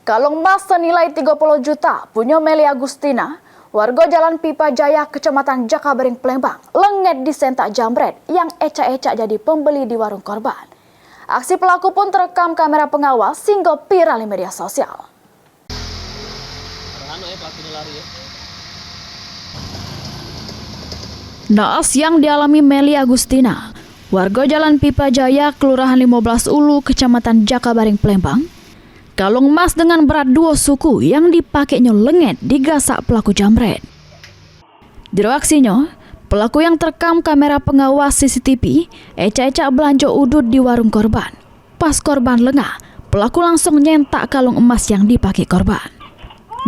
Kalung emas senilai 30 juta punya Meli Agustina, warga Jalan Pipa Jaya, Kecamatan Jakabaring, Palembang, lengket disentak jambret yang ecak-ecak jadi pembeli di warung korban. Aksi pelaku pun terekam kamera pengawas sehingga viral di media sosial. Naas yang dialami Meli Agustina, warga Jalan Pipa Jaya, Kelurahan 15 Ulu, Kecamatan Jakabaring, Palembang. Kalung emas dengan berat 2 suku yang dipakainya lengket digasak pelaku jambret. Di aksinya, pelaku yang terekam kamera pengawas CCTV ecak-ecak belanja udut di warung korban. Pas korban lengah, pelaku langsung nyentak kalung emas yang dipakai korban.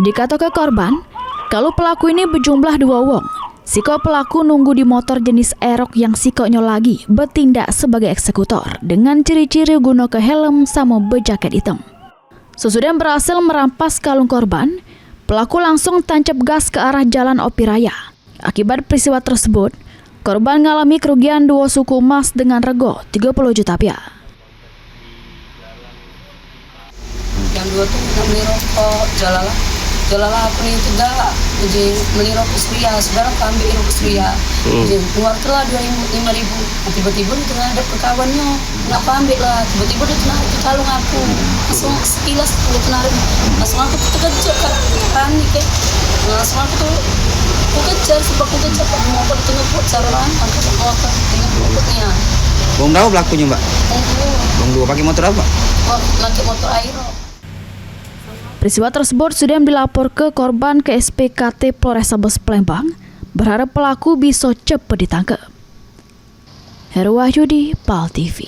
Dikata ke korban, kalau pelaku ini berjumlah 2 wong. Siko pelaku nunggu di motor jenis Aerox yang sikonya lagi bertindak sebagai eksekutor dengan ciri-ciri guna ke helm sama berjaket hitam. Sesudah berhasil merampas kalung korban, pelaku langsung tancap gas ke arah jalan Opi Raya. Akibat peristiwa tersebut, korban mengalami kerugian 2 suku emas dengan rego 30 juta rupiah. Yang 2 tuh beli rokok, jalala apa nih tidak, jadi beli rokok Surya, sekarang ambil rokok Surya, jadi keluar telah 5.000, tiba-tiba itu ada kawannya, nggak ambil lah, tiba-tiba dia narik ke kalung aku, langsung sekilas dia narik, langsung aku tuh kejar panik ya, langsung aku tuh kejar, sebab aku kejar pakai motor tengah buat saran, aku motor tengah motornya. Bong berapa pelakunya mbak? Bong 2 pakai motor apa? Pakai motor Aerox. Peristiwa tersebut sudah dilapor ke korban ke SPKT Polrestabes Palembang, berharap pelaku bisa cepat ditangkap. Heru Wahyudi, PAL TV.